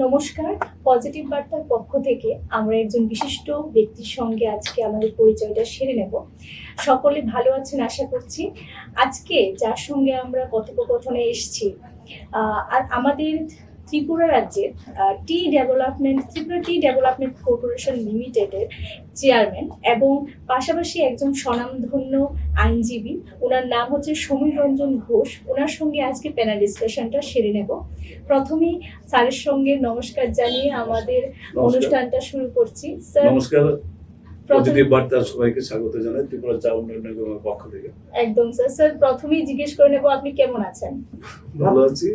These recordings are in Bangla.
নমস্কার। পজিটিভ বার্তার পক্ষ থেকে আমরা একজন বিশিষ্ট ব্যক্তির সঙ্গে আজকে আমাদের পরিচয়টা সেরে নেব। সকলে ভালো আছেন আশা করছি। আজকে যার সঙ্গে আমরা কথোপকথনে এসেছি আর আমাদের ত্রিপুরা রাজ্যের ত্রিপুরা টি ডেভেলপমেন্ট কর্পোরেশন লিমিটেডের চেয়ারম্যান এবং পাশাপাশি একজন স্বনামধন্য আইনজীবী। ওনার নাম হচ্ছে সমীর রঞ্জন ঘোষ। ওনার সঙ্গে আজকে প্যানেল ডিসকাশনটা সেরে নেব। প্রথমেই স্যারের সঙ্গে নমস্কার জানিয়ে আমাদের অনুষ্ঠানটা শুরু করছি। স্যার নমস্কার, পজিটিভ বার্তা সবাইকে স্বাগত জানাই ত্রিপুরা চা উন্নয়ন নিগমের পক্ষ থেকে। একদম স্যার। স্যার প্রথমেই জিজ্ঞেস করে নেব আপনি কেমন আছেন? ভালো আছি,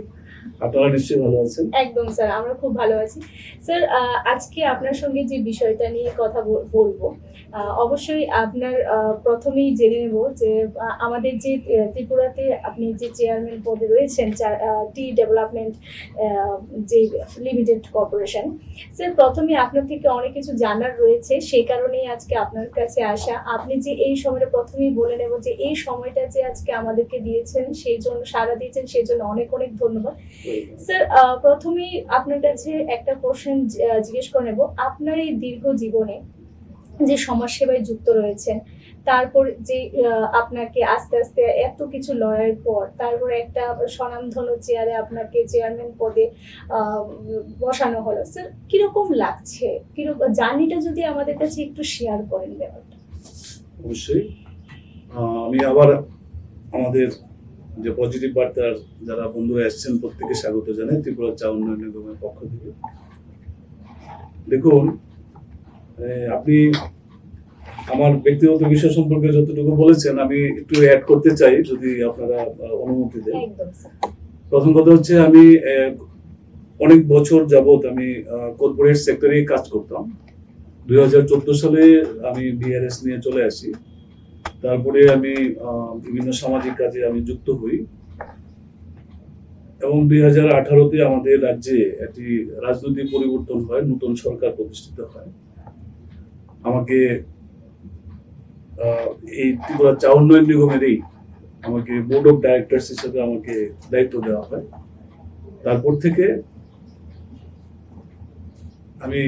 আপনারা নিশ্চয়ই ভালো আছেন? একদম স্যার, আমরা খুব ভালো আছি। স্যার আজকে আপনার সঙ্গে যে বিষয়টা নিয়ে কথা বলবো, অবশ্যই আপনার প্রথমেই জেনে নেব যে আমাদের যে ত্রিপুরাতে আপনি যে চেয়ারম্যান পদে রয়েছেন টি ডেভেলপমেন্ট যে লিমিটেড কর্পোরেশন। স্যার প্রথমে আপনার থেকে অনেক কিছু জানার রয়েছে, সেই কারণেই আজকে আপনার কাছে আসা। আপনি যে এই সময়টা প্রথমেই বলে নেব যে এই সময়টা যে আজকে আমাদেরকে দিয়েছেন, সেই জন্য সাড়া দিয়েছেন, সেই জন্য অনেক অনেক ধন্যবাদ। স্যার প্রথমেই আপনার কাছে একটা কোশ্চেন জিজ্ঞেস করে নেব। আপনার এই দীর্ঘ জীবনে যে সমাজসেবায় যুক্ত রয়েছেন, তারপর যে আপনাকে আস্তে আস্তে এত কিছু লড়াইয়ের পর তারপরে একটা স্বনামধন্য চেয়ারে আপনাকে চেয়ারম্যান পদে বসানো হলো, স্যার কিরকম লাগছে? কিরকম জার্নিটা যদি আমাদের কাছে একটু শেয়ার করেন ব্যাপারটা। অবশ্যই। আমি আবার আমাদের যে পজিটিভ বার্তার যারা বন্ধুরা এসছেন প্রত্যেকে স্বাগত জানাই ত্রিপুরা চা উন্নয়ন নিগমের পক্ষ থেকে। দেখুন, আপনি আমার ব্যক্তিগত বিষয় সম্পর্কে যতটুকু বলেছেন আমি একটু অ্যাড করতে চাই, যদি আপনারা অনুমতি দেন। প্রথম কথা হচ্ছে, আমি অনেক বছর যাবত আমি কর্পোরেট সেক্টরে কাজ করতাম। 2014 সালে আমি বিআরএস নিয়ে চলে আসি। তারপরে আমি বিভিন্ন সামাজিক কাজে আমি যুক্ত হই এবং 2018-তে আমাদের রাজ্যে একটি রাজনৈতিক পরিবর্তন হয়, নতুন সরকার প্রতিষ্ঠিত হয়। আমাকে এই ত্রিপুরা চা উন্নয়ন নিগমেরই আমাকে বোর্ড অফ ডাইরেক্টরস হিসেবে আমাকে দায়িত্ব দেওয়া হয়। তারপর থেকে আমি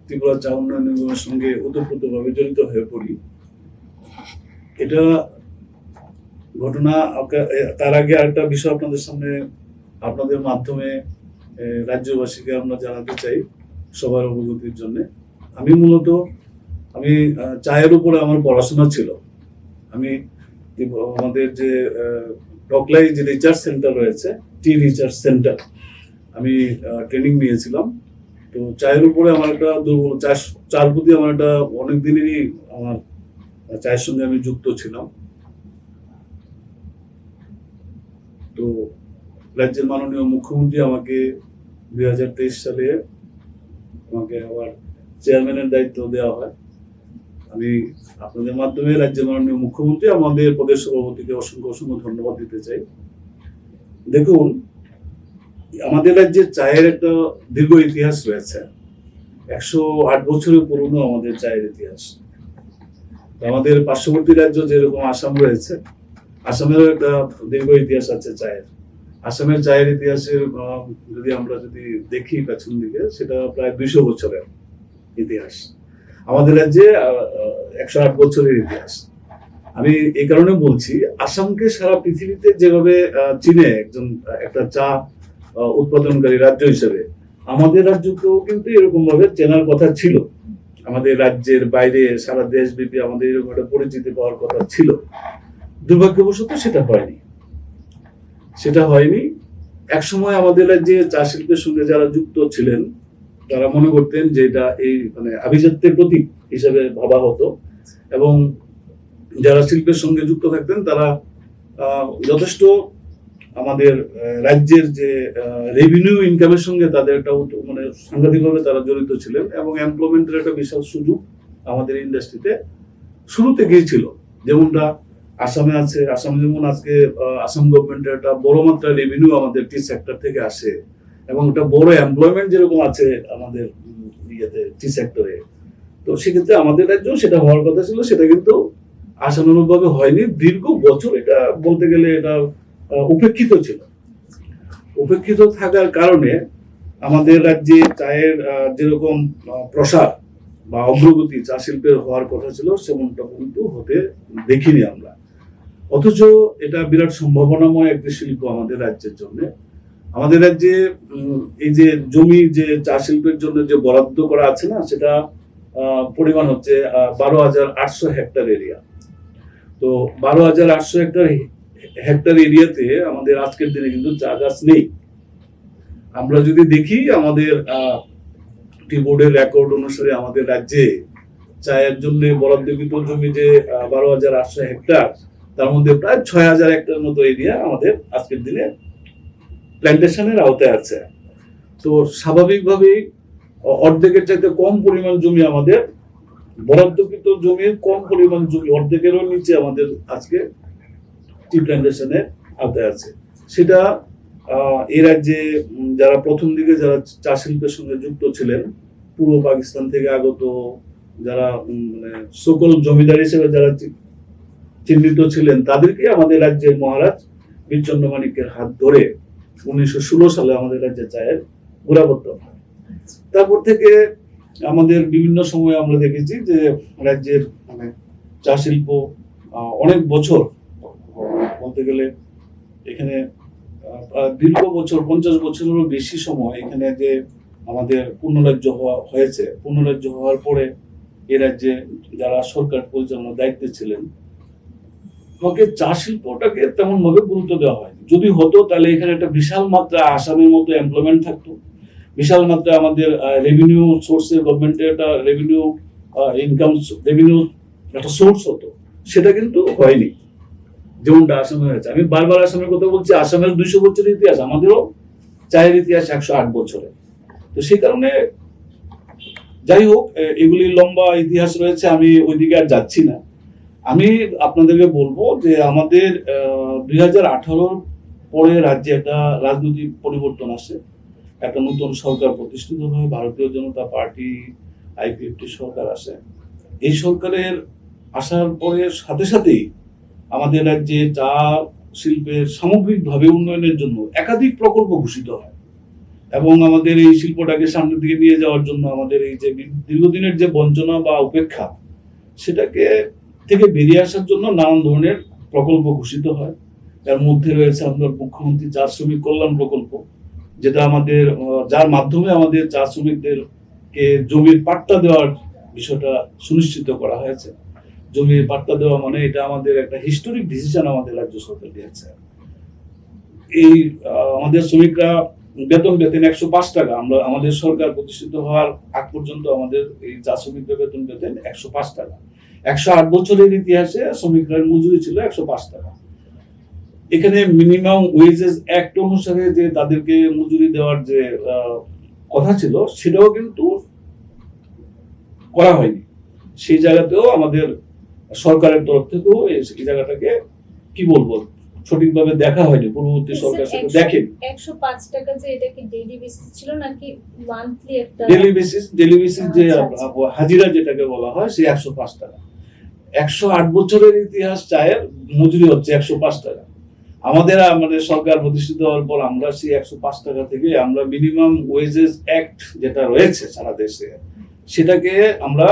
ত্রিপুরা চা উন্নয়ন নিগমের সঙ্গে ওতপ্রোতভাবে জড়িত হয়ে পড়ি। এটা ঘটনা। তার আগে আরেকটা বিষয় আপনাদের সামনে, আপনাদের মাধ্যমে রাজ্যবাসীকে আমরা জানাতে চাই সবার অবগতির জন্য। আমি চায়ের উপরে আমার পড়াশোনা ছিল। আমি আমাদের যে ডকলাই যে রিসার্চ সেন্টার রয়েছে, টি রিসার্চ সেন্টার, আমি ট্রেনিং নিয়েছিলাম। তো চায়ের উপরে আমার একটা দুর্বল, চার প্রতি আমার একটা অনেক দিনেরই আমার চায়ের সঙ্গে আমি যুক্ত ছিলাম। তো রাজ্যের মাননীয় মুখ্যমন্ত্রী আমাকে 2023 সালে আমাকে আবার চেয়ারম্যানের দায়িত্ব দেওয়া হয়। আমি আপনাদের মাধ্যমে রাজ্যের মাননীয় মুখ্যমন্ত্রী আমাদের প্রদেশ সভাপতিকে অসংখ্য অসংখ্য ধন্যবাদ দিতে চাই। দেখুন, আমাদের রাজ্যের চায়ের একটা দীর্ঘ ইতিহাস রয়েছে। 108 বছরের পুরনো আমাদের চায়ের ইতিহাস। আমাদের পার্শ্ববর্তী রাজ্য যেরকম আসাম রয়েছে, আসামেরও একটা দীর্ঘ ইতিহাস আছে চায়ের। আসামের চায়ের ইতিহাসের যদি আমরা দেখি পেছন দিকে, সেটা প্রায় 200 বছরের ইতিহাস। আমাদের রাজ্যে 108 বছরের ইতিহাস। আমি এই কারণে বলছি, আসামকে সারা পৃথিবীতে যেভাবে চিনে একটা চা উৎপাদনকারী রাজ্য হিসেবে, আমাদের রাজ্যকেও কিন্তু এরকম ভাবে চেনার কথা ছিল। আমাদের রাজ্যের বাইরে সারা দেশব্যাপী আমাদের এরকম একটা পরিচিতি পাওয়ার কথা ছিল। দুর্ভাগ্যবশত সেটা হয়নি। একসময় আমাদের রাজ্যে চা শিল্পের সঙ্গে যারা যুক্ত ছিলেন, তারা মনে করতেন যে এটা এই আভিজাত্যের প্রতীক হিসেবে ভাবা হতো, এবং যারা শিল্পের সঙ্গে যুক্ত থাকতেন তারা যথেষ্ট আমাদের রাজ্যের যে রেভিনিউ ইনকামের সঙ্গে তাদের একটা সাংঘাতিকভাবে তারা জড়িত ছিলেন, এবং এমপ্লয়মেন্টের একটা বিশাল সুযোগ আমাদের ইন্ডাস্ট্রিতে শুরুতে গিয়েছিল। যেমনটা আসামে আছে। আসাম যেমন আজকে আসাম গভর্নমেন্টের একটা বড় মাত্রার রেভিনিউ আমাদের টি সেক্টর থেকে আসে, এবং একটা বড় এমপ্লয়মেন্ট যেরকম আছে আমাদের টি সেক্টরে। তো সেক্ষেত্রে আমাদের রাজ্য সেটা হওয়ার কথা ছিল, সেটা কিন্তু আশানুরূপভাবে হয়নি। দীর্ঘ বছর এটা বলতে গেলে এটা উপেক্ষিত ছিল। উপেক্ষিত থাকার কারণে আমাদের রাজ্যে চায়ের যেরকম প্রসার বা অগ্রগতি চা শিল্পের হওয়ার কথা ছিল সেমনটা কিন্তু হতে দেখিনি আমরা। অথচ এটা বিরাট সম্ভাবনাময় একটি শিল্প আমাদের রাজ্যের জন্য। আমাদের রাজ্যে এই যে জমি যে চা শিল্পের জন্য যে বরাদ্দ করা আছে না, সেটা পরিমাণ হচ্ছে 12,800 হেক্টর এরিয়া। তো 12,800 হেক্টর এরিয়াতে আমাদের আজকের দিনে কিন্তু চা গাছ নেই। আমরা যদি দেখি আমাদের টি বোর্ডের রেকর্ড অনুসারে আমাদের রাজ্যে চায়ের জন্য বরাদ্দকৃত জমি যে 12,800 হেক্টর, তার মধ্যে প্রায় 6,000 হেক্টর মতো এরিয়া আমাদের আজকের দিনে প্ল্যান্টেশনের আওতায় আছে। তো স্বাভাবিকভাবেই অর্ধেকের চাইতে কম পরিমাণ জমি আমাদের বরাদ্দকৃত জমির কম পরিমাণ জমি, অর্ধেকেরও নিচে আমাদের আজকে টি প্ল্যান্টেশনের আওতায় আছে। সেটা এই রাজ্যে যারা প্রথম দিকে যারা চা শিল্পের সঙ্গে যুক্ত ছিলেন, পূর্ব পাকিস্তান থেকে আগত যারা মানে সকল জমিদার হিসেবে যারা চিহ্নিত ছিলেন, তাদেরকে আমাদের রাজ্যের মহারাজ বীরচন্দ্র মানিক্যের হাত ধরে 1916 সালে আমাদের রাজ্যে চায়ের গোড়াপত্তন হয়। তারপর থেকে আমাদের বিভিন্ন সময় আমরা দেখেছি যে রাজ্যের মানে চা শিল্প অনেক বছর, বলতে গেলে এখানে দীর্ঘ বছর 50 বছরেরও বেশি সময় এখানে যে আমাদের পূর্ণরাজ্য হয়েছে। পূর্ণরাজ্য হওয়ার পরে এ রাজ্যে যারা সরকার পরিচালনার দায়িত্বে ছিলেন, আমাকে চা শিল্পটাকে তেমন ভাবে গুরুত্ব দেওয়া হয়নি। যদি হতো তাহলে এখানে একটা বিশাল মাত্রা আসামের মতো এমপ্লয়মেন্ট থাকতো, বিশাল মাত্রা আমাদের রেভিনিউ সোর্সের গভর্নমেন্টের একটা রেভিনিউ ইনকাম রেভিনিউ একটা সোর্স হতো। সেটা কিন্তু হয়নি যেমনটা আসামে হয়েছে। আমি বারবার আসামের কথা বলছি, আসামের 200 বছরের ইতিহাস, আমাদেরও চায়ের ইতিহাস 108 বছরের। তো সেই কারণে যাই হোক, এগুলি লম্বা ইতিহাস রয়েছে, আমি ওইদিকে আর যাচ্ছি না। আমি আপনাদেরকে বলবো যে আমাদের 2018 পরে রাজ্যে একটা রাজনৈতিক পরিবর্তন আসে, একটা নতুন সরকার প্রতিষ্ঠিত হয়, ভারতীয় জনতা পার্টি IPFT সরকার আসে। এই সরকারের আসার পরে সাথে সাথেই আমাদের রাজ্যে চা শিল্পের সামগ্রিকভাবে উন্নয়নের জন্য একাধিক প্রকল্প ঘোষিত হয় এবং আমাদের এই শিল্পটাকে সামনের দিকে নিয়ে যাওয়ার জন্য আমাদের এই যে দীর্ঘদিনের যে বঞ্চনা বা উপেক্ষা, সেটাকে থেকে বেরিয়ে আসার জন্য নানান ধরনের প্রকল্প ঘোষিত হয়। এর মধ্যে রয়েছে আপনার মুখ্যমন্ত্রী চা শ্রমিক কল্যাণ প্রকল্প, যেটা আমাদের যার মাধ্যমে আমাদের চা শ্রমিকদেরকে জমির পাট্টা দেওয়ার বিষয়টা সুনিশ্চিত করা হয়েছে। জমির পাট্টা দেওয়া মানে এটা আমাদের একটা হিস্টোরিক ডিসিশন আমাদের রাজ্য সরকার নিয়েছে। এই আমাদের শ্রমিকরা বেতন 105 টাকা, আমরা আমাদের সরকার প্রতিষ্ঠিত হওয়ার আগ পর্যন্ত আমাদের এই চা শ্রমিকদের বেতন 105 টাকা। 108 বছরের ইতিহাসে শ্রমিকদের মজুরি ছিল 105 টাকা। এখানে মিনিমাম ওয়েজেস অ্যাক্ট অনুসারে যে তাদেরকে মজুরি দেওয়ার যে কথা ছিল, সেটাও কিন্তু করা হয়নি। সেই জায়গাতেও আমাদের সরকারের তরফ থেকেও এই জায়গাটাকে কি বলবো সঠিকভাবে দেখা হয়নি, পূর্ববর্তী সরকার সেটা দেখেনি। 105 টাকা যে এটা কি ডেইলি বেসিস ছিল নাকি মান্থলি একটা? ডেইলি বেসিস যে হাজিরা যেটাকে বলা হয়, সেই 105 টাকা। 108 বছরের ইতিহাস চায়ের মজুরি হচ্ছে 105 টাকা। আমাদের সরকার প্রতিষ্ঠিত হওয়ার পর আমরা সেই 105 টাকা থেকে আমরা মিনিমাম ওয়েজেস অ্যাক্ট যেটা রয়েছে সারা দেশে, সেটাকে আমরা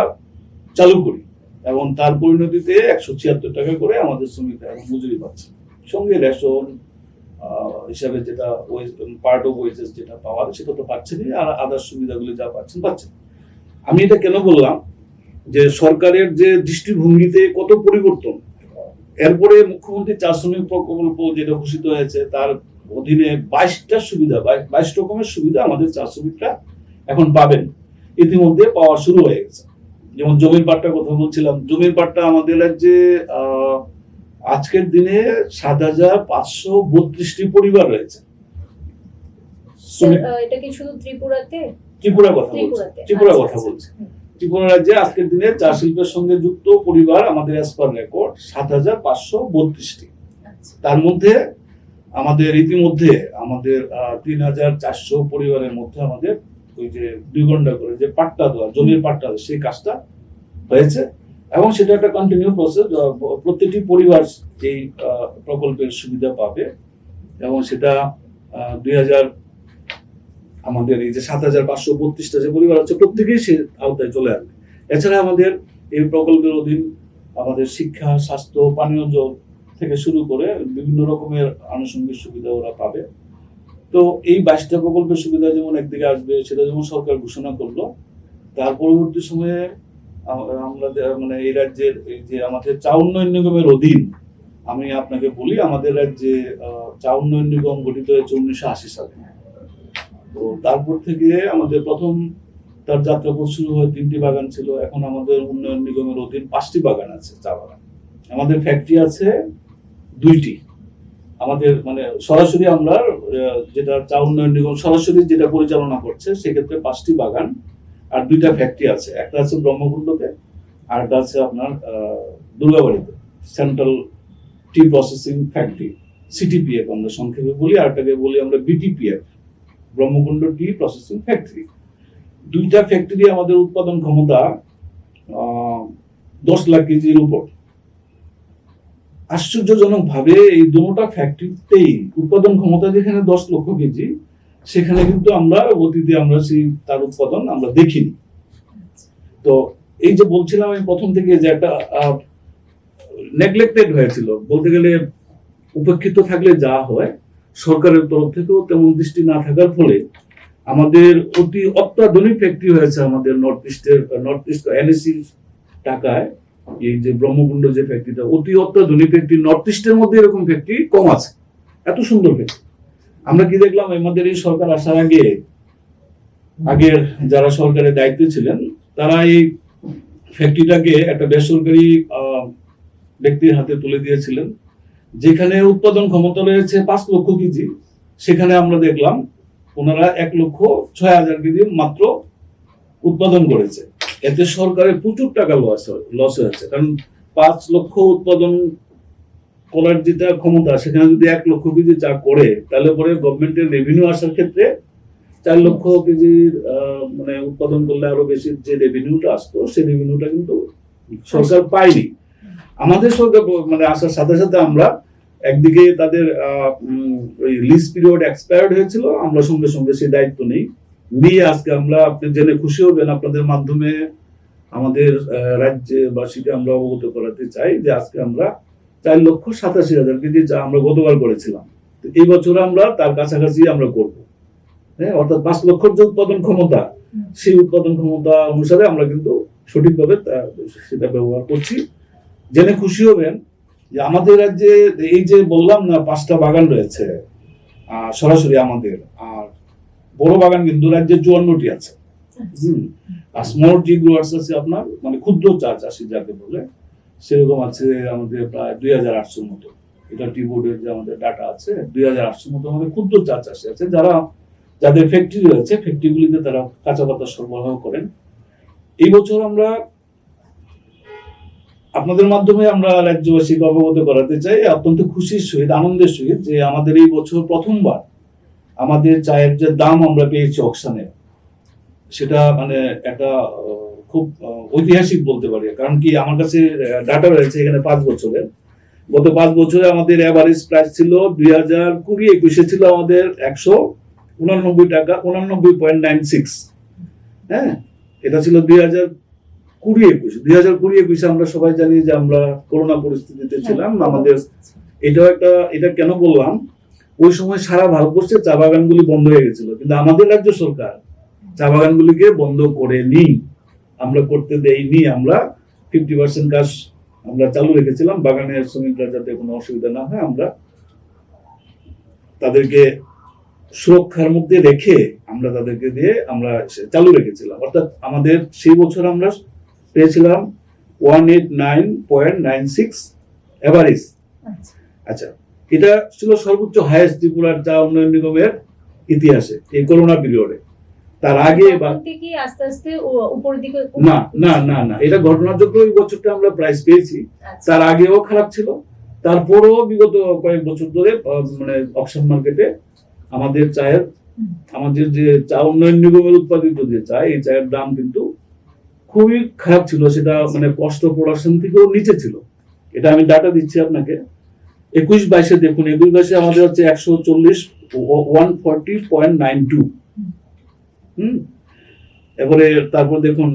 চালু করি এবং তার পরিণতিতে 176 টাকা করে আমাদের শ্রমিকরা মজুরি পাচ্ছে। সঙ্গে রেশন হিসাবে যেটা পার্ট অফ ওয়েজেস যেটা পাওয়ার, সেটা তো পাচ্ছেনই, আর আদার সুবিধাগুলি যা পাচ্ছেন। আমি এটা কেন বললাম যে সরকারের যে দৃষ্টিভঙ্গিতে কত পরিবর্তন। এরপরে মুখ্যমন্ত্রী চা শ্রমিক প্রকল্প যেটা ঘোষিত হয়েছে, তার অধীনে 22টা সুবিধা, 22 রকমের সুবিধা আমাদের চা শ্রমিকরা এখন পাবেন, ইতিমধ্যে পাওয়া শুরু হয়ে গেছে। যেমন জমির পাট্টার কথা বলছিলাম, জমির পাট্টা আমাদের রাজ্যে আজকের দিনে 7,532টি পরিবার রয়েছে। এটা কি শুধু ত্রিপুরাতে? ত্রিপুরা কথা বলছি। ত্রিপুরা রাজ্যে আজকের দিনে চা শিল্পের সঙ্গে যুক্ত পরিবার আমাদের অ্যাজ পার রেকর্ড 7,532টি। তার মধ্যে আমাদের ইতিমধ্যে আমাদের 3,400 পরিবারের মধ্যে আমাদের ওই যে 2 ঘন্টা করে যে পাট্টা দেওয়া, জমির পাট্টা, সেই কাজটা হয়েছে এবং সেটা একটা কন্টিনিউ প্রসেস। প্রত্যেকটি পরিবার এই প্রকল্পের সুবিধা পাবে এবং সেটা আমাদের এই যে 7,532টা যে পরিবার আছে প্রত্যেকেই সে আওতায় চলে আসবে। এছাড়া আমাদের এই প্রকল্পের অধীন আমাদের শিক্ষা, স্বাস্থ্য, পানীয় জল থেকে শুরু করে বিভিন্ন রকমের আনুষঙ্গিক সুবিধা ওরা পাবে। তো এই 22টা প্রকল্পের সুবিধা যেমন একদিকে আসবে, সেটা যেমন সরকার ঘোষণা করলো, তার পরবর্তী সময়ে আমরা মানে এই রাজ্যের এই যে আমাদের চা উন্নয়ন নিগমের অধীন, আমি আপনাকে বলি আমাদের রাজ্যে চা উন্নয়ন নিগম গঠিত হয়েছে 1980 সালে। তো তারপর থেকে আমাদের প্রথম তার যাত্রাপথ শুরু হয়, 3টি বাগান ছিল, এখন আমাদের উন্নয়ন নিগমের অধীন 5টি বাগান আছে, চা বাগান। আমাদের ফ্যাক্টরি আছে 2টি। আমাদের মানে সরাসরি আমরা যেটা চা উন্নয়ন নিগম সরাসরি যেটা পরিচালনা করছে, সেক্ষেত্রে 5টি বাগান আর 2টা ফ্যাক্টরি আছে। একটা আছে ব্রহ্মকুণ্ডতে, আর একটা আছে আপনার দুর্গাবাড়িতে, সেন্ট্রাল টি প্রসেসিং ফ্যাক্টরি, সিটিপিএফ আমরা সংক্ষেপে বলি, আর একটাকে বলি আমরা বিটিপিএফ, ব্রহ্মকুণ্ড টি প্রসেসিং ফ্যাক্টরি। 2টা ফ্যাক্টরি আমাদের উৎপাদন ক্ষমতা 10 লাখ কেজির উপর। আশ্চর্যজনক ভাবে এই দুটো ফ্যাক্টরিতেই উৎপাদন ক্ষমতা যেখানে 10 লক্ষ কেজি, সেখানে কিন্তু আমরা অতীতে আমরা সেই তার উৎপাদন আমরা দেখিনি। তো এই যে বলছিলাম আমি প্রথম থেকে যে একটা নেগলেক্টেড হয়েছিল, বলতে গেলে উপেক্ষিত থাকলে যা হয়, সরকারের তরফ থেকেও তেমন দৃষ্টি না থাকার ফলে আমাদের অতি অত্যাধুনিক ফ্যাক্টরি হয়েছে আমাদের নর্থ ইস্ট এনএসসি টাকায়। এই যে ব্রহ্মকুণ্ড যে ফ্যাক্টরিটা অতি অত্যাধুনিক ফ্যাক্টরি, নর্থ ইস্টের মধ্যে এরকম ফ্যাক্টরি কম আছে, এত সুন্দর ফ্যাক্টরি। আমরা কি দেখলাম, আমাদের এই সরকার আসার আগে আগের যারা সরকারের দায়িত্বে ছিলেন, তারা এই ফ্যাক্টরিটাকে একটা বেসরকারি ব্যক্তির হাতে তুলে দিয়েছিলেন, যেখানে উৎপাদন ক্ষমতা রয়েছে 5 লক্ষ কেজি, সেখানে আমরা দেখলাম ওনারা 1,06,000 কেজি মাত্র উৎপাদন করেছে। এতে সরকারের প্রচুর টাকা লস হয়েছে, কারণ 5 লক্ষ উৎপাদন করার যেটা ক্ষমতা, সেখানে যদি 1 লক্ষ কেজি চা করে, তাহলে পরে গভর্নমেন্টের রেভিনিউ আসার ক্ষেত্রে 4 লক্ষ কেজির মানে উৎপাদন করলে আরো বেশি যে রেভিনিউটা আসতো, সেই রেভিনিউটা কিন্তু সরকার পায়নি। আমাদের সরকার মানে আসার সাথে সাথে আমরা একদিকে তাদের ওই লিজ পিরিয়ড এক্সপায়ার্ড হয়েছিল, আমরা সঙ্গে সঙ্গে সেই দায়িত্ব নিয়ে আজকে আমরা, আপনি জেনে খুশি হবেন, আপনাদের মাধ্যমে আমাদের রাজ্যবাসীকে আমরা অবগত করাতে চাই যে আজকে আমরা 4,87,000 কেজি যা আমরা গতবার করেছিলাম, এই বছর আমরা তার কাছাকাছি আমরা করব। হ্যাঁ, অর্থাৎ 5 লক্ষর যে উৎপাদন ক্ষমতা, সেই উৎপাদন ক্ষমতা অনুসারে আমরা কিন্তু সঠিকভাবে সেটা ব্যবহার করছি। জেনে খুশি হবেন যে আমাদের রাজ্যে এই যে বললাম না 5টা বাগান রয়েছে সরাসরি আমাদের, আর বড় বাগান কিন্তু রাজ্যে 54টি আছে। আর স্মল টি গ্রোয়ার্স আছে আপনার, মানে ক্ষুদ্র চা চাষি যাকে বলে, সেরকম আছে আমাদের প্রায় 2,800 মতো। এটা টি বোর্ডের যে আমাদের ডাটা আছে, 2,800 মতো আমাদের ক্ষুদ্র চা চাষি আছে, যাদের ফ্যাক্টরি রয়েছে, ফ্যাক্টরিগুলিতে তারা কাঁচা পাতা সরবরাহ করেন। এই বছর আমরা আপনাদের মাধ্যমে আমরা রাজ্যবাসীকে অবগত করাতে চাই অত্যন্ত খুশির সহিত, আনন্দের সহিত, যে আমাদের এই বছর প্রথমবার আমাদের চায়ের যে দাম আমরা পেয়েছি অকশনে, সেটা মানে একটা খুব ঐতিহাসিক বলতে পারি। কারণ কি, আমার কাছে ডাটা রয়েছে এখানে 5 বছরের। গত 5 বছরে আমাদের এভারেজ প্রাইস ছিল 2020-21 ছিল আমাদের 189 টাকা 89.96। হ্যাঁ, এটা ছিল 2020-21 আমরা সবাই জানি যে আমরা করোনা পরিস্থিতিতে ছিলাম। আমাদের এটা কেন বললাম, ওই সময় সারা ভারতবর্ষে চা বাগানগুলি বন্ধ হয়ে গেছিল, কিন্তু আমাদের রাজ্য সরকার চা বাগানগুলিকে বন্ধ করেনি, আমরা করতে দেইনি। আমরা 50% কাজ আমরা চালু রেখেছিলাম, বাগানের শ্রমিকরা যাতে কোনো অসুবিধা না হয় আমরা তাদেরকে সুরক্ষার মধ্যে রেখে আমরা তাদেরকে দিয়ে আমরা চালু রেখেছিলাম। অর্থাৎ আমাদের সেই বছর আমরা পেয়েছিলাম 189.96 এভারেজ। আচ্ছা, এটা ছিল সর্বোচ্চ হাইয়েস্ট ত্রিপুরার চা উন্নয়ন নিগমের ইতিহাসে এই করোনা পিরিয়ডে। তার আগে আস্তে আস্তে উপরের দিকে না এটা ঘটনাযোগ্য ওই বছরটা আমরা প্রাইস পেয়েছি। তার আগেও খারাপ ছিল, তারপরও বিগত কয়েক বছর ধরে মানে অকশন মার্কেটে আমাদের যে চা উন্নয়ন নিগমের উৎপাদিত যে চা, এই চায়ের দাম কিন্তু খুবই খারাপ ছিল, সেটা মানে কস্ট অফ প্রোডাকশন থেকেও নিচে ছিল। এটা আমি ডাটা দিচ্ছি আপনাকে। 21-22 দেখুন, 21-22 আমাদের হচ্ছে 140.92, এবারে তারপর দেখুন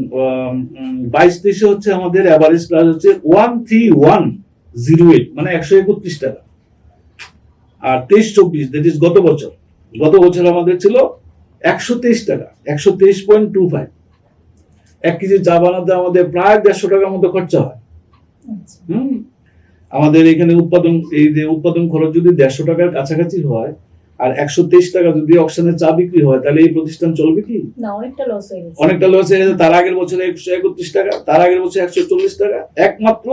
22-23 হচ্ছে আমাদের এভারেজ প্রাইস হচ্ছে 13108, মানে 131 টাকা। আর 23-24 দ্যাট ইজ গত বছর আমাদের ছিল 123 টাকা, 123.25। 1 কেজি চা বানাতে আমাদের প্রায় 150 টাকার মতো খরচা হয়। আচ্ছা। আমাদের এখানে উৎপাদন খরচ যদি 150 টাকার কাছাকাছি হয়, আর 123 টাকা যদি অকশনে চা বিক্রি হয়, তাহলে এই প্রতিষ্ঠান চলবে কি? না, অনেকটা লস হয়ে গেছে। অনেকটা লস হয়ে গেছে। তার আগের বছরে 131 টাকা, তার আগের বছর 140 টাকা, একমাত্র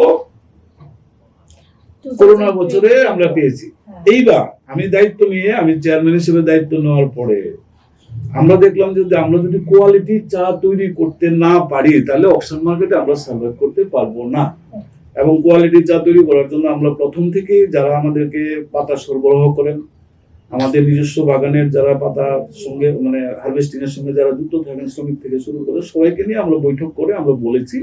করোনার বছরে আমরা পেয়েছি। হ্যাঁ। এইবার আমি চেয়ারম্যান হিসেবে দায়িত্ব নেওয়ার পরে আমরা দেখলাম যে আমরা যদি কোয়ালিটি চা তৈরি করতে না পারি, তাহলে অকশন মার্কেটে আমরা সার্ভাইভ করতে পারবো না। এবং কোয়ালিটি চা তৈরি করার জন্য আমরা প্রথম থেকে যারা আমাদেরকে পাতা সরবরাহ করেন, আমাদের নিজস্ব বাগানের যারা পাতার সঙ্গে মানে হারভেস্টিং এর সঙ্গে যারা যুক্ত থাকেন, শ্রমিক থেকে শুরু করে সবাইকে নিয়ে আমরা বৈঠক করে আমরা বলেছি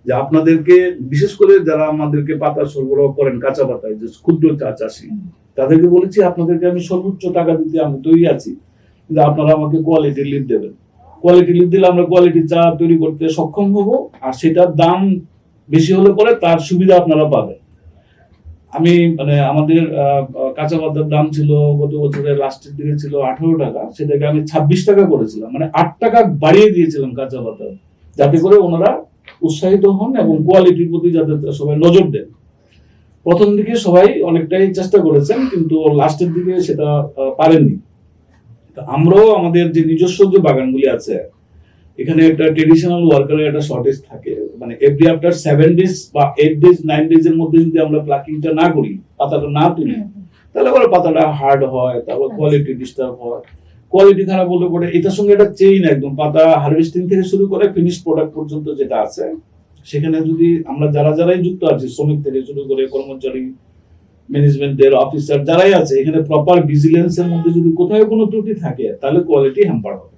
যে আপনাদেরকে, বিশেষ করে যারা আমাদেরকে পাতা সরবরাহ করেন কাঁচা পাতায়, যে ক্ষুদ্র চা চাষী, তাদেরকে বলেছি আপনাদেরকে আমি সর্বোচ্চ টাকা দিতে আমি তৈরি আছি, কিন্তু আপনারা আমাকে কোয়ালিটি লিড দেবেন। কোয়ালিটি লিড দিলে আমরা কোয়ালিটি চা তৈরি করতে সক্ষম হব, আর সেটার দাম বেশি হলে পরে তার সুবিধা আপনারা পাবেন। আমি মানে আমাদের কাঁচা পাতার দাম ছিল গত বছরের লাস্টের দিকে ছিল 18 টাকা, সেটাকে আমি 26 টাকা করেছিলাম, মানে 8 টাকা বাড়িয়ে দিয়েছিলাম কাঁচা পাতা, যাতে করে ওনারা উৎসাহিত হন এবং কোয়ালিটির প্রতি যাতে সবাই নজর দেন। প্রথম দিকে সবাই অনেকটাই চেষ্টা করেছেন, কিন্তু লাস্টের দিকে সেটা পারেননি। আমরাও আমাদের যে নিজস্ব যে বাগানগুলি আছে, এখানে একটা ট্রেডিশনাল ওয়ার্কারের একটা শর্টেজ থাকে, মানে এভরি আফটার 7 ডেজ বা 8 ডেজ 9 ডেজ এর মধ্যে যদি আমরা প্লাকিংটা না করি, পাতাটা না তুলি, তাহলে পরে পাতাটা হার্ড হয়, তারপর কোয়ালিটি ডিস্টার্ব হয়। কোয়ালিটি খারাপ হলে পরে এটার সঙ্গে একটা চেইন, একদম পাতা হারভেস্টিং থেকে শুরু করে ফিনিশ প্রোডাক্ট পর্যন্ত যেটা আছে, সেখানে যদি আমরা যারাই যুক্ত আছি, শ্রমিক থেকে শুরু করে কর্মচারী, ম্যানেজমেন্টের অফিসার যারাই আছে, এখানে প্রপার ভিজিলেন্সের মধ্যে যদি কোথাও কোনো ত্রুটি থাকে, তাহলে কোয়ালিটি হ্যাম্পার হবে।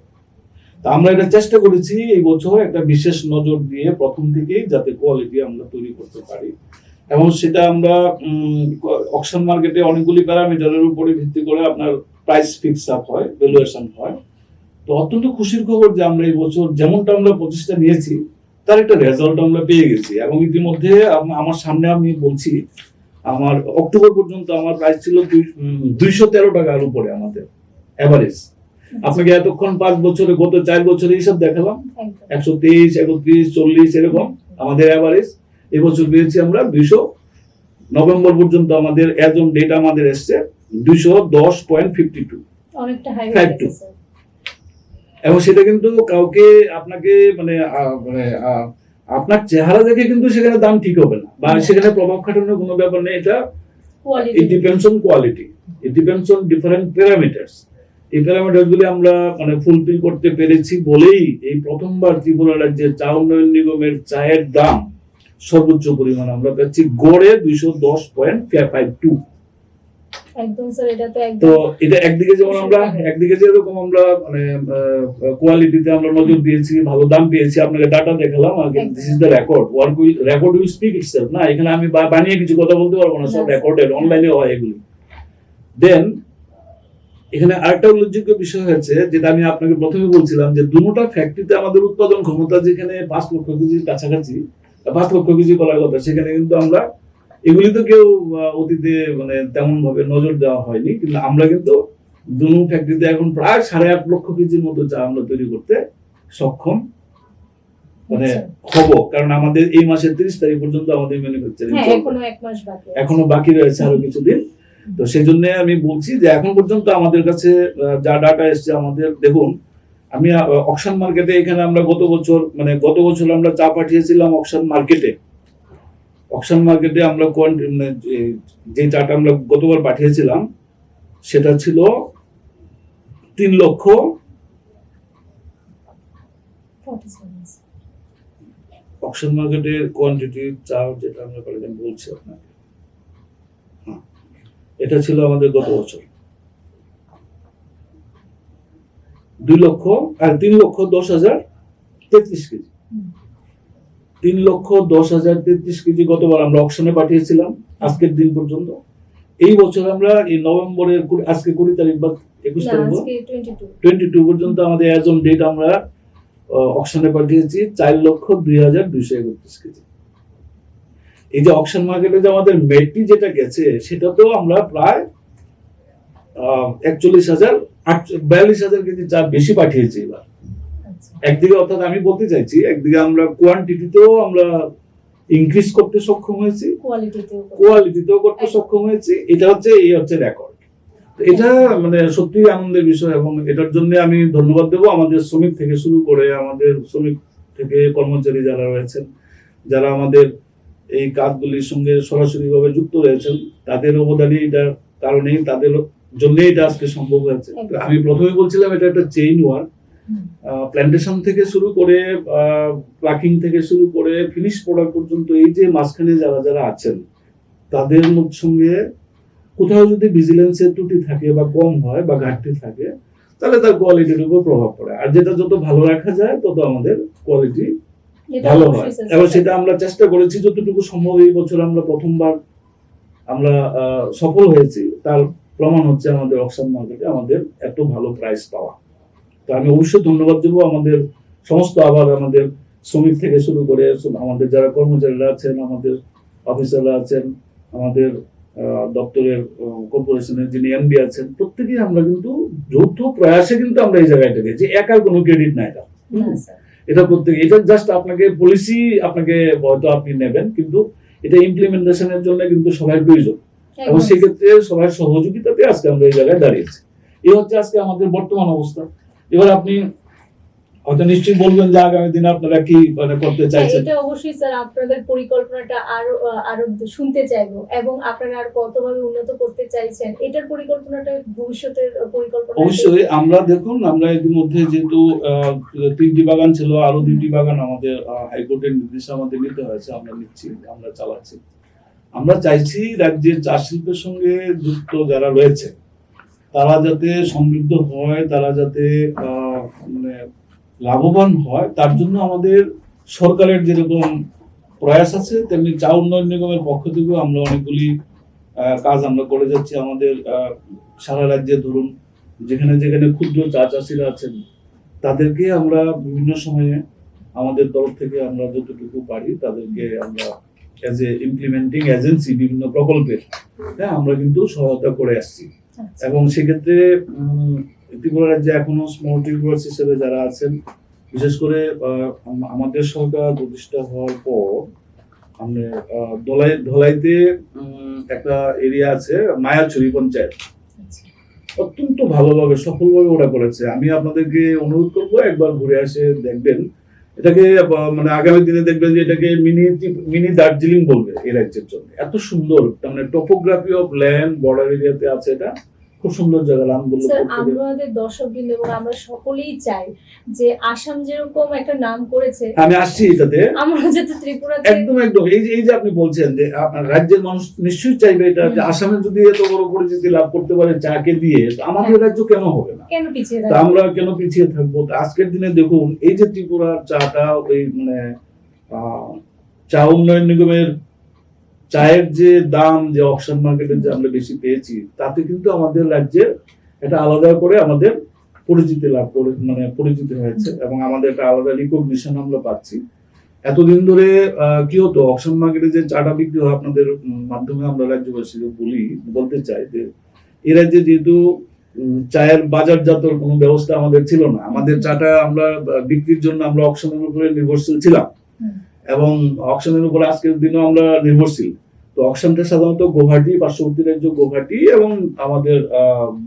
তা আমরা এটা চেষ্টা করেছি এই বছর একটা বিশেষ নজর দিয়ে প্রথম থেকেই যাতে কোয়ালিটি আমরা তৈরি করতে পারি, এবং সেটা আমরা অকশন মার্কেটে অনেকগুলি প্যারামিটারের উপরে ভিত্তি করে আপনার প্রাইস ফিক্স আপ হয়, ভ্যালুয়েশন হয়। তো অত্যন্ত খুশির খবর যে আমরা এই বছর যেমনটা আমরা প্রচেষ্টা নিয়েছি, তার একটা রেজাল্ট আমরা পেয়ে গেছি। এবং ইতিমধ্যে আমার সামনে আমি বলছি, আমার অক্টোবর পর্যন্ত আমার প্রাইস ছিল 213 টাকার উপরে আমাদের এভারেজ। আপনাকে এতক্ষণ 5 বছরে, গত 4 বছরে এইসব দেখালাম, 123, 31, 40 এরকম আমাদের এভারেজ। এবছর পেয়েছি আমরা 200, নভেম্বর পর্যন্ত আমাদের এজ অন ডেট আমাদের এসছে 210.52, অনেকটা হাই 52। এবং সেটা কিন্তু কাউকে আপনাকে মানে আপনার চেহারা দেখে কিন্তু সেখানে দাম ঠিক হবে না, বা সেখানে প্রভাব খাটানোর কোনো ব্যাপার নেই। এটা it depends on quality, it depends on different parameters. এই প্যারামিটারগুলি আমরা মানে ফুলফিল করতে পেরেছি বলেই এই প্রথমবার ত্রিপুরা রাজ্যের চা উন্নয়ন নিগমের চায়ের দাম সর্বোচ্চ পরিমাণ আমরা পাচ্ছি গড়ে 210.52। একদম স্যার, এটা তো একদম। তো এটা একদিকে যেমন আমরা যেরকম আমরা মানে কোয়ালিটিতে আমরা নজর দিয়েছি, ভালো দাম পেয়েছি, আপনাকে ডাটা দেখালাম, this is the record will speak itself. না, এখানে আমি বানিয়ে কিছু কথা বলতে পারবো না, সব রেকর্ডেড, অনলাইনে হয় এগুলি। দেন এখানে আরেকটা উল্লেখযোগ্য বিষয় হচ্ছে, যেটা আমি আপনাকে প্রথমে বলছিলাম, যে দুটোটা ফ্যাক্টরিতে আমাদের উৎপাদন ক্ষমতা যেখানে 5 লক্ষ কেজির কাছাকাছি, 5 লক্ষ কেজি করার কথা, সেখানে কিন্তু আমরা এগুলি তো কেউ অতীতে মানে তেমন ভাবে নজর দেওয়া হয়নি, কিন্তু আমরা কিন্তু দুটো ফ্যাক্টরিতে এখন প্রায় 8.5 লক্ষ কেজির মতো চা আমরা তৈরি করতে সক্ষম মানে হব। কারণ আমাদের এই মাসের 30 তারিখ পর্যন্ত আমাদের ম্যানুফ্যাকচারিং এখনো বাকি রয়েছে আরো কিছুদিন। তো সেই জন্য আমি বলছি যে এখন পর্যন্ত আমাদের কাছে যা ডাটা এসছে, আমাদের দেখুন, আমি অকশন মার্কেটে এখানে আমরা গত বছর আমরা চা পাঠিয়েছিলাম অকশন মার্কেটে আমরা যে চাটা আমরা গতবার পাঠিয়েছিলাম সেটা ছিল 3 লক্ষ 47। অকশন মার্কেটের কোয়ান্টিটি চা যেটা আমরা বলছি আপনাকে, এটা ছিল আমাদের গত বছর 3,10,33 কেজি। 3,10,33 কেজি গতবার আমরা অকশনে পাঠিয়েছিলাম আজকের দিন পর্যন্ত। এই বছর আমরা এই নভেম্বরের আজকে 20 তারিখ বা 21 না, তারিখ আজকে 22 22 পর্যন্ত আমাদের অ্যাজ অন ডেট আমরা অকশনে পাঠিয়েছি 4,02,231 কেজি। এই যে অকশন মার্কেটে যে আমাদের মেটি যেটা গেছে সেটাতেও আমরা প্রায় 42,000 কেজি চা বেশি পাঠিয়েছি এবার। আচ্ছা একদিকে অর্থাৎ আমি বলতে চাইছি একদিকে আমরা কোয়ান্টিটিতেও আমরা ইনক্রিজ করতে সক্ষম হয়েছি, কোয়ালিটিতেও করতে সক্ষম হয়েছি। এটা হচ্ছে রেকর্ড। এটা মানে সত্যি আনন্দের বিষয় এবং এটার জন্য আমি ধন্যবাদ দেবো আমাদের শ্রমিক থেকে শুরু করে আমাদের শ্রমিক থেকে কর্মচারী যারা রয়েছেন, যারা আমাদের এই কাজগুলির সঙ্গে সরাসরিভাবে যুক্ত রয়েছেন, তাদের অবদানই এটার কারণেই, তাদের জন্য এটা আজকে সম্ভব হয়েছে। আমি প্রথমে বলছিলাম এটা একটা চেইন ওয়ার্ক, প্ল্যান্টেশন থেকে শুরু করে প্লাকিং থেকে শুরু করে ফিনিশ প্রোডাক্ট পর্যন্ত এই যে মাঝখানে যারা যারা আছেন তাদের সঙ্গে কোথাও যদি ভিজিলেন্সের ত্রুটি থাকে বা কম হয় বা ঘাটতি থাকে তাহলে তার কোয়ালিটির উপর প্রভাব পড়ে। আর যেটা যত ভালো রাখা যায় তত আমাদের কোয়ালিটি ভালো হয়। এবং সেটা আমরা চেষ্টা করেছি যতটুকু সম্ভব। এই বছর আমরা প্রথমবার আমরা সফল হয়েছি, তার প্রমাণ হচ্ছে আমাদের অকশন মার্কেটে আমাদের এত ভালো প্রাইস পাওয়া। তো আমি অবশ্যই ধন্যবাদ দেবো আমাদের সমস্ত আবার আমাদের শ্রমিক থেকে শুরু করে আমাদের যারা কর্মচারীরা আছেন, আমাদের অফিসাররা আছেন, আমাদের দপ্তরের কর্পোরেশনের যিনি এমডি আছেন, প্রত্যেকেই আমরা কিন্তু যৌথ প্রয়াসে কিন্তু আমরা এই জায়গায় গেছি। একার কোনো ক্রেডিট নাই এটা, এটা প্রত্যেকে, এটা জাস্ট আপনাকে পলিসি আপনাকে হয়তো আপনি নেবেন, কিন্তু এটা ইমপ্লিমেন্টেশনের জন্য কিন্তু সবাই প্রয়োজন এবং সেক্ষেত্রে সবার সহযোগিতাতে আজকে আমরা এই জায়গায় দাঁড়িয়েছি। এই হচ্ছে আজকে আমাদের বর্তমান অবস্থা। এবার আপনি হয়তো নিশ্চয়ই বলবেন যে আগামী দিনে আপনারা কি মানে করতে চাইছেন। এটা অবশ্যই স্যার, আপনাদের পরিকল্পনাটা আরো শুনতে চাইবো এবং আপনারা আর কতভাবে উন্নত করতে চাইছেন এটার পরিকল্পনাটা, ভবিষ্যতের পরিকল্পনা। অবশ্যই আমরা দেখুন, আমরা ইতিমধ্যে যেহেতু 3টি বাগান ছিল, আরো 2টি বাগান আমাদের হাইকোর্টের নির্দেশে আমাদের নিতে হয়েছে, আমরা নিচ্ছি, আমরা চালাচ্ছি। আমরা চাইছি রাজ্যের চা শিল্পের সঙ্গে যুক্ত যারা রয়েছে তারা যাতে সমৃদ্ধ হয়, তারা যাতে মানে লাভবান হয়, তার জন্য আমাদের সরকারের যেরকম প্রয়াস আছে তেমনি চা উন্নয়ন নিগমের পক্ষ থেকেও আমরা অনেকগুলি কাজ আমরা করে যাচ্ছি। আমাদের সারা রাজ্যে ধরুন যেখানে যেখানে ক্ষুদ্র চা চাষিরা আছেন তাদেরকে আমরা বিভিন্ন সময়ে আমাদের তরফ থেকে আমরা যতটুকু পারি তাদেরকে আমরা অ্যাজ এ ইমপ্লিমেন্টিং এজেন্সি বিভিন্ন প্রকল্পের আমরা কিন্তু সহায়তা করে আসছি। এবং সেক্ষেত্রে ত্রিপুরা রাজ্যে এখনো স্মল ট্রিবিউটার্স হিসেবে যারা আছেন, বিশেষ করে আমাদের সরকার প্রতিষ্ঠা হওয়ার পর আমরা ধলাইতে একটা এরিয়া আছে মায়াছড়ি পঞ্চায়েত, অত্যন্ত ভালোভাবে সফলভাবে ওরা করেছে। আমি আপনাদেরকে অনুরোধ করবো একবার ঘুরে আসে দেখবেন এটাকে, মানে আগামী দিনে দেখবেন যে এটাকে মিনি দার্জিলিং বলবে এই রাজ্যের জন্য। এত সুন্দর, মানে টোপোগ্রাফি অফ ল্যান্ড বর্ডার এরিয়াতে আছে, এটা খুব সুন্দর জায়গা। আমাদের দর্শকবৃন্দ এবং আমরা সকলেই চাই যে আসাম যেরকম একটা নাম করেছে, আমি আসছি এটাতে, আমরা যাতে ত্রিপুরাতে একদম এই যে আপনি বলছেন যে আপনার রাজ্যের মানুষ নিশ্চয়ই চাইবে এটা, যে আসামে যদি এত বড় পরিচিতি লাভ করতে পারে চাকে দিয়ে, আমাদের রাজ্য কেন হবে না, কেন পিছিয়ে থাকবে, আমরা কেন পিছিয়ে থাকবো। আজকের দিনে দেখুন এই যে ত্রিপুরার চাটা, ওই মানে চা উন্নয়ন নিগমের চায়ের যে দাম, যে অকশন মার্কেটে যে আমরা বেশি পেয়েছি, তাতে কিন্তু আমাদের রাজ্যের এটা আলাদা করে আমাদের পরিচিতি লাভ করে, মানে পরিচিতি হয়েছে এবং আমাদের একটা আলাদা রিকগনিশন আমরা পাচ্ছি। এতদিন ধরে কি হতো, অকশন মার্কেটে যে চাটা বিক্রি হয়, আপনাদের মাধ্যমে আমরা রাজ্যবাসীকে বলতে চাই যে এই রাজ্যে যেহেতু চায়ের বাজারজাতর কোনো ব্যবস্থা আমাদের ছিল না, আমাদের চাটা আমরা বিক্রির জন্য আমরা অকশনের উপরে নির্ভরশীল ছিলাম এবং অকশনের উপর আজকের দিনেও আমরা নির্ভরশীল। তো অকশনটা সাধারণত গৌহাটি, পার্শ্ববর্তী রাজ্য গৌহাটি এবং আমাদের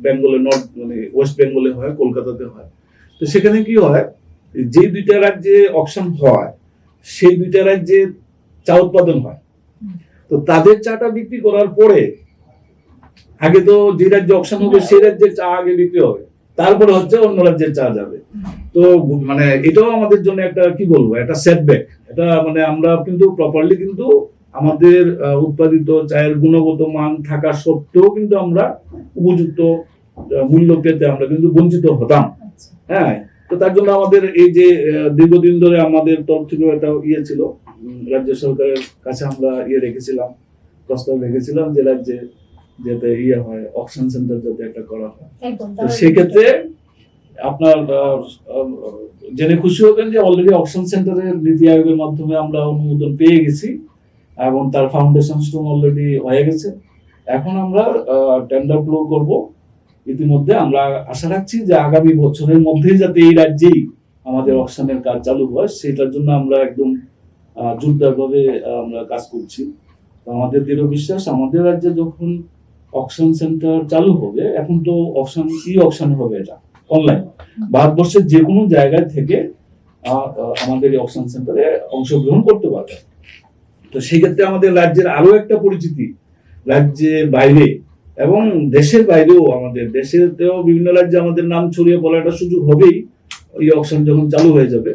বেঙ্গলে নর্থ মানে ওয়েস্ট বেঙ্গলে হয়, কলকাতাতে হয়। তো সেখানে কি হয়, যে দুইটা রাজ্যে অকশন হয় সেই দুইটা রাজ্যে চা উৎপাদন হয়। তো তাদের চাটা বিক্রি করার পরে আগে তো যে রাজ্যে অকশন হবে সেই রাজ্যের চা আগে বিক্রি হবে, তারপরে হচ্ছে অন্য রাজ্যের চা যাবে। তো মানে এটাও আমাদের জন্য একটা কি বলবো, একটা সেটব্যাক। এটা মানে আমরা কিন্তু প্রপারলি কিন্তু আমাদের উৎপাদিত চায়ের গুণগত মান থাকা সত্ত্বেও কিন্তু আমরা উপযুক্ত মূল্য পেতে আমরা কিন্তু বঞ্চিত হতাম। হ্যাঁ, তো তার জন্য আমাদের এই যে দীর্ঘদিন ধরে আমাদের তরফ থেকে একটা ছিল, রাজ্য সরকারের কাছে আমরা রেখেছিলাম, প্রস্তাব রেখেছিলাম যে রাজ্যে যাতে হয় অকশন সেন্টার যাতে একটা করা হয়। একদম তো সেক্ষেত্রে আপনার জেনে খুশি হবেন যে অলরেডি অকশন সেন্টারের নীতি আয়োগের মাধ্যমে আমরা অনুমোদন পেয়ে গেছি এবং তার ফাউন্ডেশন স্টোন অলরেডি হয়ে গেছে। এখন আমরা টেন্ডার ফ্লো করব। ইতিমধ্যে আমরা আশা রাখছি যে আগামী বছরের মধ্যেই যাতে এই রাজ্যেই আমাদের অকশনের কাজ চালু হয়, সেটার জন্য আমরা একদম জোরদারভাবে আমরা কাজ করছি। তো আমাদের দৃঢ় বিশ্বাস, আমাদের রাজ্যে যখন অকশন সেন্টার চালু হবে, এখন তো অকশন হবে, এটা অনলাইন, ভারতবর্ষের যে কোনো জায়গায় থেকে আমাদের এই অকশন সেন্টারে অংশগ্রহণ করতে পারবে। তো সেই ক্ষেত্রে আমাদের রাজ্যের আরো একটা পরিচিতি রাজ্যের বাইরে এবং দেশের বাইরেও, আমাদের দেশেতেও বিভিন্ন রাজ্যে আমাদের নাম ছড়িয়ে পড়ার একটা সুযোগ হবেই এই অকশন যখন চালু হয়ে যাবে।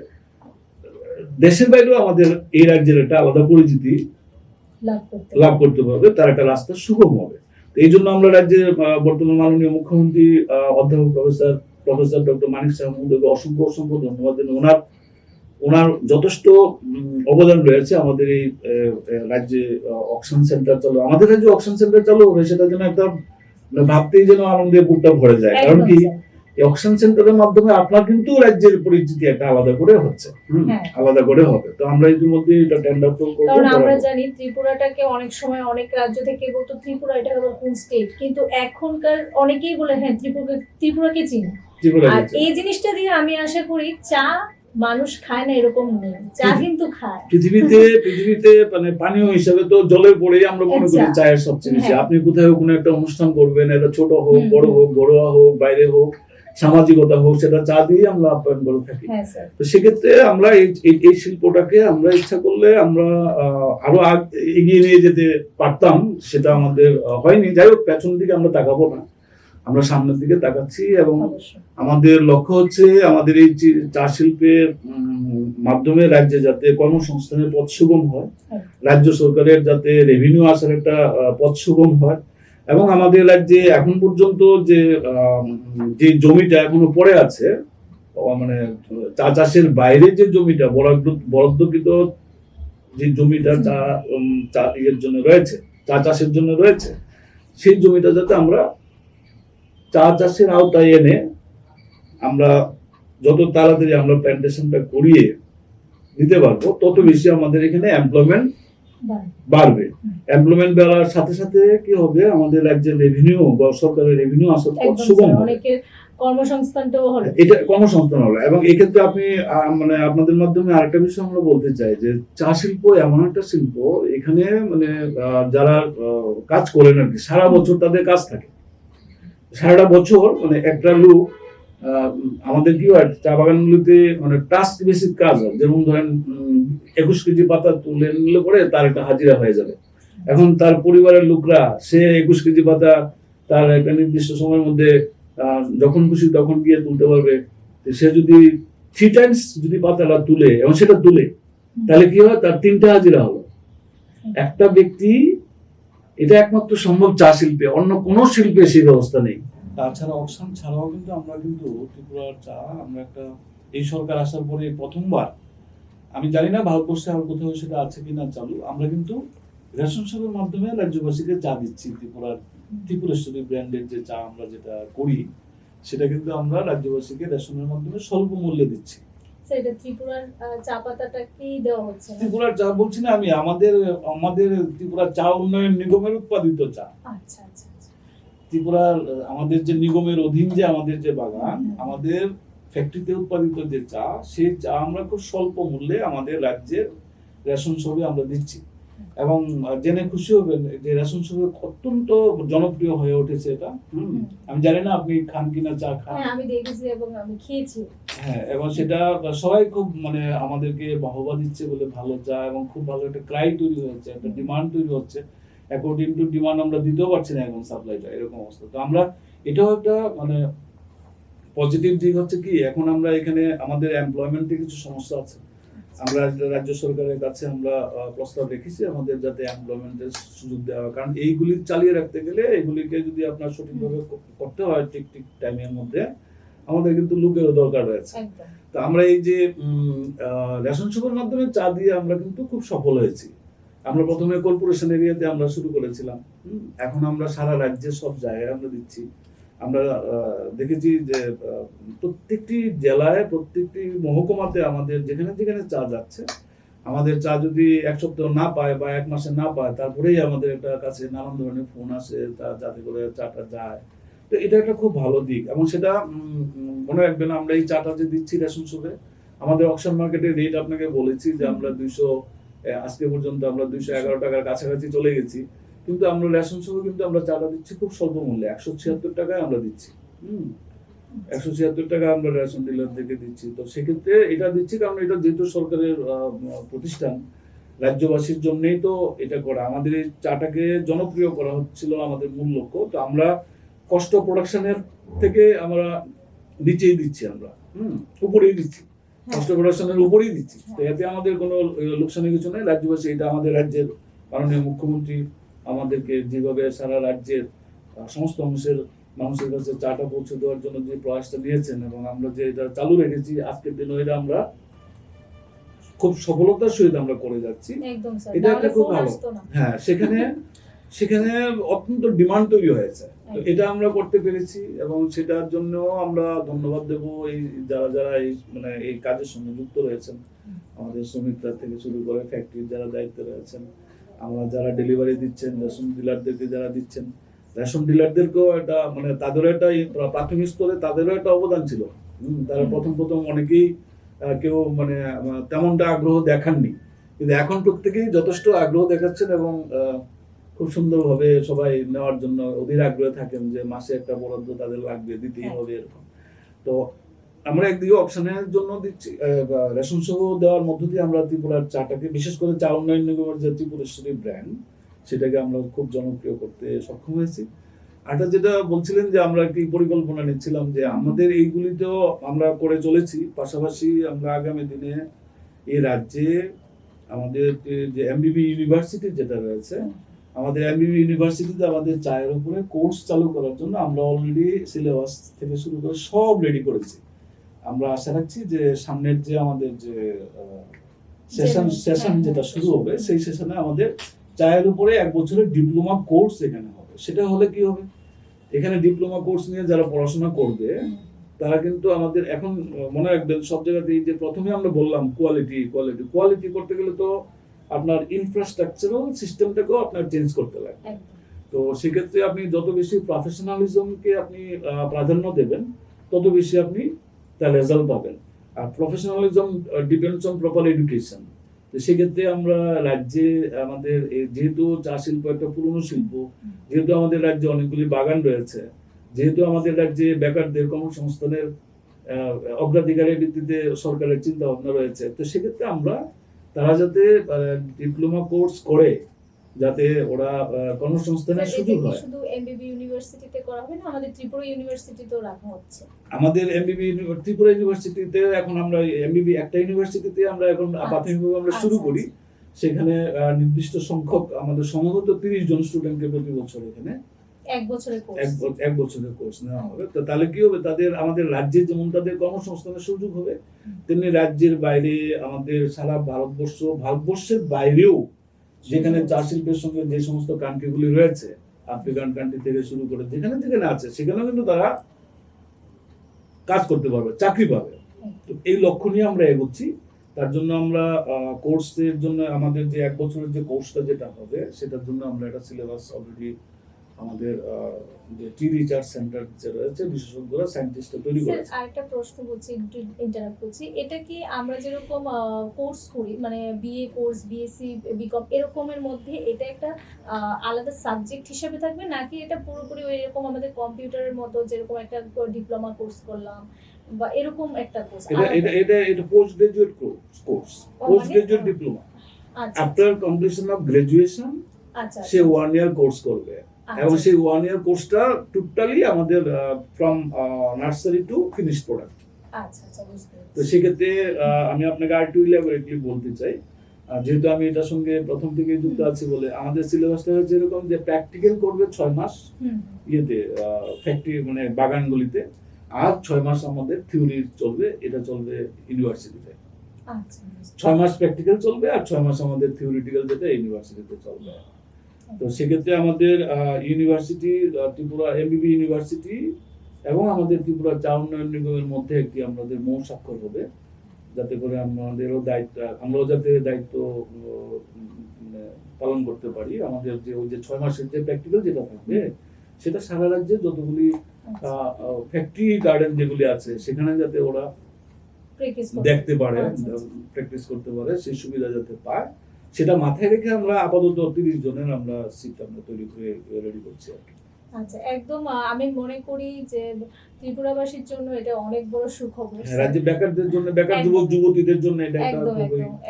দেশের বাইরেও আমাদের এই রাজ্যের একটা আলাদা পরিচিতি লাভ করতে পারবে, তার একটা রাস্তা সুগম হবে। এই জন্য আমরা রাজ্যের বর্তমান মাননীয় মুখ্যমন্ত্রী অধ্যাপক প্রফেসর ডক্টর মানিক সাহা মহোদয়কে অসংখ্য ধন্যবাদ দেন। ওনার যথেষ্ট অবদান রয়েছে আমাদের এই রাজ্যে অকশন সেন্টার চালু। আমাদের রাজ্যে অকশন সেন্টার চালু হবে, সেটা যেন একটা ভাবতেই যেন আনন্দে বুকটা ভরে যায়। কারণ কি, এই অকশন সেন্টারের মাধ্যমে আপনার কিন্তু রাজ্যের পরিচিতি একটা আলাদা করে হচ্ছে, আলাদা করে হবে। তো আমরা ইতিমধ্যে এটা টেন্ডার তো করব। কারণ আমরা জানি ত্রিপুরাটাকে অনেক সময় অনেক রাজ্য থেকে বলতো ত্রিপুরা এটা হলো কোন স্টেট, কিন্তু এখনকার অনেকেই বলে হ্যাঁ ত্রিপুরাকে চিনি। আর এই জিনিসটা দিয়ে আমি আশা করি চা মানুষ খায় না এরকম নেই, চা কিন্তু খায়। পৃথিবীতে মানে পানীয় হিসাবে তো জলের পরেই আমরা মনে করি চায়ের সবচেয়ে বেশি। আপনি কোথাও কোনো একটা অনুষ্ঠান করবেন, এটা ছোট হোক বড় হোক, ঘরোয়া হোক বাইরে হোক, সামাজিকতা হোক, সেটা চা দিয়ে আমরা আপ্যায়ন করে থাকি। তো সেক্ষেত্রে আমরা এই শিল্পটাকে আমরা ইচ্ছা করলে আমরা আরো এগিয়ে নিয়ে যেতে পারতাম, সেটা আমাদের হয়নি। যাই হোক, পেছন দিকে আমরা তাকাবো না, আমরা সামনের দিকে তাকাচ্ছি এবং আমাদের লক্ষ্য হচ্ছে আমাদের এই চা শিল্পের মাধ্যমে রাজ্যে যাতে কর্মসংস্থানের পথ সুগম হয়, রাজ্য সরকারের যাতে রেভিনিউ আসার একটা পথ সুগম হয়, এবং আমাদের রাজ্যে এখন পর্যন্ত যে জমিটা এখনো পড়ে আছে, মানে চা চাষের বাইরে যে জমিটা বরাদ্দকৃত যে জমিটা চা এর জন্য রয়েছে, চা চাষের জন্য রয়েছে, সেই জমিটা যাতে আমরা চা চাষের আওতায় এনে আমরা যত তাড়াতাড়ি আমরা প্ল্যান্টেশনটা করিয়ে দিতে পারবো, তত বেশি আমাদের এখানে এমপ্লয়মেন্ট বাড়বে। এমপ্লয়মেন্ট বাড়ার সাথে সাথে কি হবে, আমাদের রাজ্যের রেভিনিউ বা সরকারের রেভিনিউ আসার পথ সুগম হবে, কর্মসংস্থানটাও হবে। এটা কর্মসংস্থান হলো। এবং এই ক্ষেত্রে আপনি মানে আপনাদের মাধ্যমে আরেকটা বিষয় আমরা বলতে চাই যে চা শিল্প এমন একটা শিল্প, এখানে মানে যারা কাজ করেন আর কি, সারা বছর তাদের কাজ থাকে, সারাটা বছর মানে একটা লোক আমাদের কি হয় চা বাগানগুলিতে মানে টাস্ক বেসিক কাজ হয়। যেমন ধরেন 21 কেজি পাতা তুলে নিলে পরে তার একটা হাজিরা হয়ে যাবে। এখন তার পরিবারের লোকরা সে 21 কেজি পাতা তার একটা নির্দিষ্ট সময়ের মধ্যে যখন খুশি তখন গিয়ে তুলতে পারবে। সে যদি 3 টাইমস যদি পাতাটা তুলে এবং সেটা তুলে, তাহলে কি হয়, তার 3টা হাজিরা হলো। একটা ব্যক্তি, এটা একমাত্র সম্ভব চা শিল্পে, অন্য কোনো শিল্পে সেই ব্যবস্থা নেই। তাছাড়া অকশন ছাড়াও কিন্তু আমরা কিন্তু ত্রিপুরার চা আমরা একটা এই সরকার আসার পরে প্রথমবার, আমি জানি না ভারতবর্ষে আর কোথাও সেটা আছে কিনা চালু, আমরা কিন্তু রেশন শপের মাধ্যমে রাজ্যবাসীকে চা দিচ্ছি। ত্রিপুরেশ্বরী ব্র্যান্ডের যে চা আমরা যেটা করি, সেটা কিন্তু আমরা রাজ্যবাসীকে রেশনের মাধ্যমে স্বল্প মূল্যে দিচ্ছি। সেটা ত্রিপুরার চা পাতাটা কি দেওয়া হচ্ছে? ত্রিপুরার চা বলছি না আমি, আমাদের ত্রিপুরা চা উন্নয়ন নিগমের উৎপাদিত চা। আচ্ছা আচ্ছা। ত্রিপুরার আমাদের যে নিগমের অধীন যে আমাদের যে বাগান, আমাদের ফ্যাক্টরিতে উৎপাদিত যে চা, সেই চা আমরা খুব স্বল্প মূল্যে আমাদের রাজ্যের রেশন শপে আমরা দিচ্ছি। এবং জেনে খুশি হবেন যে রেশন শপে অত্যন্ত জনপ্রিয় হয়ে উঠেছে এটা। আমি জানি না আপনি খান কিনা চা খান। হ্যাঁ, আমি দেখেছি এবং আমি খেয়েছি। হ্যাঁ, এবং সেটা সবাই খুব মানে আমাদেরকে বাহবা দিচ্ছে বলে ভালো চা, এবং খুব ভালো একটা ক্রাই তৈরি হচ্ছে, একটা ডিমান্ড তৈরি হচ্ছে। অ্যাকর্ডিং টু ডিমান্ড আমরা দিতেও পারছি না এখন সাপ্লাইটা, এরকম অবস্থা। তো আমরা এটাও একটা মানে পজিটিভ দিক হচ্ছে কি, এখন আমরা এখানে আমাদের এমপ্লয়মেন্টে কিছু সমস্যা আছে। আমরা রাজ্য সরকারের কাছে আমরা প্রস্তাব রেখেছি আমাদের যাতে এমপ্লয়মেন্টের সুযোগ দেওয়া হয়। কারণ এইগুলি চালিয়ে রাখতে গেলে, এগুলিকে যদি আপনার সঠিকভাবে করতে হয় ঠিক টাইমের মধ্যে, আমাদের কিন্তু লোকেরও দরকার রয়েছে। তো আমরা এই যে রেশন শপের মাধ্যমে চা দিয়ে আমরা কিন্তু খুব সফল হয়েছি। আমরা প্রথমে কর্পোরেশন এরিয়াতে আমরা শুরু করেছিলাম, এখন আমরা সারা রাজ্যে সব জায়গায় আমরা দিচ্ছি। আমরা দেখেছি যে প্রত্যেকটি জেলায়, প্রত্যেকটি মহকুমাতে আমাদের যেখানে যেখানে চা যাচ্ছে, আমাদের চা যদি এক সপ্তাহ না পায় বা এক মাসে না পায়, তারপরেই আমাদের একটা কাছে নানান ধরনের ফোন আসে যাতে করে চাটা যায়। তো এটা একটা খুব ভালো দিক, এবং সেটা মনে রাখবেন, আমরা এই চাটা যে দিচ্ছি রেশন শপে, আমাদের অকশন মার্কেটের রেট আপনাকে বলেছি যে আমরা 200, আজকে পর্যন্ত আমরা 211 টাকার কাছাকাছি চলে গেছি, কিন্তু আমরা রেশন শপে কিন্তু আমরা চাটা দিচ্ছি খুব স্বল্প মূল্যে, 176 টাকায় আমরা দিচ্ছি। 176 টাকা আমরা রেশন ডিলারদেরকে দিচ্ছি। তো সেক্ষেত্রে এটা দিচ্ছি কারণ এটা যেহেতু সরকারের প্রতিষ্ঠান, রাজ্যবাসীর জন্যই তো এটা করা। আমাদের এই চাটাকে জনপ্রিয় করা হচ্ছিল আমাদের মূল লক্ষ্য। তো আমরা কষ্ট প্রোডাকশনের থেকে আমরা নিচেই দিচ্ছি, আমরা উপরেই দিচ্ছি, কষ্ট প্রোডাকশনের উপরেই দিচ্ছি। তো এতে আমাদের কোনো লোকসানের কিছু নেই। রাজ্যবাসী, এটা আমাদের রাজ্যের মাননীয় মুখ্যমন্ত্রী আমাদেরকে যেভাবে সারা রাজ্যের সমস্ত মানুষের কাছে চাটা পৌঁছে দেওয়ার জন্য যে প্রয়াসটা নিয়েছেন, এবং আমরা যে এটা চালু রেখেছি, আজকের দিনে এটা আমরা খুব সফলতার সহিত আমরা করে যাচ্ছি। এটা একটা খুব ভালো, হ্যাঁ, সেখানে অত্যন্ত ডিমান্ড তৈরি হয়েছে। তো এটা আমরা করতে পেরেছি, এবং সেটার জন্য আমরা ধন্যবাদ দেব এই যারা এই কাজের সঙ্গে যুক্ত রয়েছেন, আমাদের শ্রমিকরা থেকে শুরু করে ফ্যাক্টরির যারা দায়িত্বে রয়েছেন, আমরা যারা ডেলিভারি দিচ্ছেন, রেশন ডিলারদেরকে যারা দিচ্ছেন, রেশন ডিলারদেরকেও একটা তাদেরও একটা প্রাথমিক স্তরে তাদেরও একটা অবদান ছিল। তারা প্রথম অনেকেই কেউ তেমনটা আগ্রহ দেখাননি, কিন্তু এখন প্রত্যেকেই যথেষ্ট আগ্রহ দেখাচ্ছেন, এবং খুব সুন্দরভাবে সবাই নেওয়ার জন্য অধীর আগ্রহে থাকেন যে মাসে একটা বরাদ্দ তাদের লাগবে, দিতেই হবে এরকম। তো আমরা একদিকে অপশনের জন্য দিচ্ছি, রেশন সহ দেওয়ার মধ্য দিয়ে আমরা ত্রিপুরার চাটাকে, বিশেষ করে চা উন্নয়ন নিগমের যে ত্রিপুরেশ্বরী ব্র্যান্ড, সেটাকে আমরা খুব জনপ্রিয় করতে সক্ষম হয়েছি। আর যেটা বলছিলেন যে আমরা একটি পরিকল্পনা নিচ্ছিলাম যে আমাদের এইগুলিতেও আমরা করে চলেছি, পাশাপাশি আমরা আগামী দিনে এই রাজ্যে আমাদের যে এমবিবি ইউনিভার্সিটি যেটা রয়েছে, আমাদের এমবিবি ইউনিভার্সিটিতে আমাদের চায়ের উপরে কোর্স চালু করার জন্য আমরা অলরেডি সিলেবাস থেকে শুরু করে সব রেডি করেছি। আমরা আশা রাখছি যে সামনের যে আমাদের যে সেশন যেটা শুরু হবে, সেই সেশনে আমাদের চায়ের উপরে 1 বছরের ডিপ্লোমা কোর্স এখানে হবে। সেটা হলে কি হবে, এখানে ডিপ্লোমা কোর্স নিয়ে যারা পড়াশোনা করবে, তারা কিন্তু আমাদের এখন মনে রাখবেন সব জায়গাতেই যে প্রথমে আমরা বললাম কোয়ালিটি করতে গেলে তো আপনার ইনফ্রাস্ট্রাকচারাল সিস্টেমটাকেও আপনার চেঞ্জ করতে লাগবে। তো সেক্ষেত্রে আপনি যত বেশি প্রফেশনালিজমকে আপনি প্রাধান্য দেবেন, তত বেশি আপনি তার রেজাল্ট পাবেন। আর professionalism depends on proper education. তো সেক্ষেত্রে আমরা রাজ্যে আমাদের যেহেতু চা শিল্প একটা পুরনো শিল্প, যেহেতু আমাদের রাজ্যে অনেকগুলি বাগান রয়েছে, যেহেতু আমাদের রাজ্যে বেকারদের কর্মসংস্থানের অগ্রাধিকারের ভিত্তিতে সরকারের চিন্তা ভাবনা রয়েছে, তো সেক্ষেত্রে আমরা তারা যাতে ডিপ্লোমা কোর্স করে, যাতে ওরা কর্মসংস্থানের সুযোগ হয়। শুধু এমবিবি ইউনিভার্সিটিতে করা হবে না, আমাদের ত্রিপুরা ইউনিভার্সিটিতেও রাখা হচ্ছে। আমাদের এমবিবি ত্রিপুরা ইউনিভার্সিটিতে এখন আমরা এমবিবি একটা ইউনিভার্সিটিতে আমরা এখন প্রাথমিকভাবে আমরা শুরু করি। সেখানে নির্দিষ্ট সংখ্যক আমাদের সম্ভবত 30 জন স্টুডেন্টকে প্রতি বছর এখানে 1 বছরের কোর্স নেওয়া হবে। তো তাহলে কি হবে, তাদের আমাদের রাজ্যে যেমন তাদের কর্মসংস্থানের সুযোগ হবে, তেমনি রাজ্যের বাইরে আমাদের সারা ভারতবর্ষের বাইরেও যেখানে চা শিল্পের সঙ্গে যে সমস্ত কান্ট্রিগুলি রয়েছে, আফ্রিকান কান্ট্রি থেকে শুরু করে যেখানে আছে, সেখানেও কিন্তু তারা কাজ করতে পারবে, চাকরি পাবে। তো এই লক্ষ্য নিয়ে আমরা এগোচ্ছি। তার জন্য আমরা কোর্সের জন্য আমাদের যে 1 বছরের যে কোর্সটা যেটা হবে, সেটার জন্য আমরা একটা সিলেবাস অলরেডি আমাদের যে টি রিসার্চ সেন্টার যে রয়েছে, বিশেষজ্ঞরা সায়েন্টিস্টরা তৈরি করেছে। আরেকটা প্রশ্ন বলছি, একটু ইন্টারাপ্ট করছি, এটা কি আমরা যেরকম কোর্স করি, বিএ কোর্স, বিএসসি, বিকম এরকমের মধ্যে এটা একটা আলাদা সাবজেক্ট হিসেবে থাকবে, নাকি এটা পুরোপুরি এরকম আমাদের কম্পিউটারের মতো যেরকম একটা ডিপ্লোমা কোর্স করলাম বা এরকম একটা কোর্স? এটা post graduate course, post graduate diploma. After completion of graduation say 1 year course করবে, এবং সেই 1 ইয়ার কোর্সটা টোটালি আমাদের from nursery to finish product. তো সেক্ষেত্রে আমি আপনাকে আরেকটু ইলাবোরেটলি বলতে চাই, যেহেতু আমি এটার সঙ্গে প্রথম থেকে যুক্ত আছি বলে, আমাদের সিলেবাসটা হচ্ছে এরকম যে প্র্যাকটিক্যাল করবে 6 মাস ইয়েতে ফ্যাক্টরি বাগানগুলিতে, আর 6 মাস আমাদের থিওরি চলবে, এটা চলবে ইউনিভার্সিটিতে। আচ্ছা 6 মাস প্র্যাকটিক্যাল চলবে আর 6 মাস আমাদের থিওরিটিক্যাল যেটা ইউনিভার্সিটিতে চলবে। তো সেক্ষেত্রে আমাদের ইউনিভার্সিটি ত্রিপুরা এমবিবি ইউনিভার্সিটি এবং আমাদের ত্রিপুরা চা উন্নয়ন নিগমের মধ্যে একটি আমাদের মৌ স্বাক্ষর হবে, যাতে করে আমরাও যাতে দায়িত্ব মানে পালন করতে পারি। আমাদের যে ওই যে 6 মাসের যে প্র্যাকটিক্যাল যেটা থাকবে সেটা সারা রাজ্যে যতগুলি ফ্যাক্টরি গার্ডেন যেগুলি আছে সেখানে যাতে ওরা দেখতে পারে, প্র্যাকটিস করতে পারে, সেই সুবিধা যাতে পায় সেটা মাথায় রেখে আমরা আপাতত 30 জনের আমরা সিট আমরা তৈরি করে রেডি করছি আর কি। আচ্ছা, একদম আমি মনে করি যে ত্রিপুরাবাসীর জন্য এটা অনেক বড় সুখবর। রাজ্যে বেকারদের জন্য, বেকার যুবক যুবতীদের জন্য এটা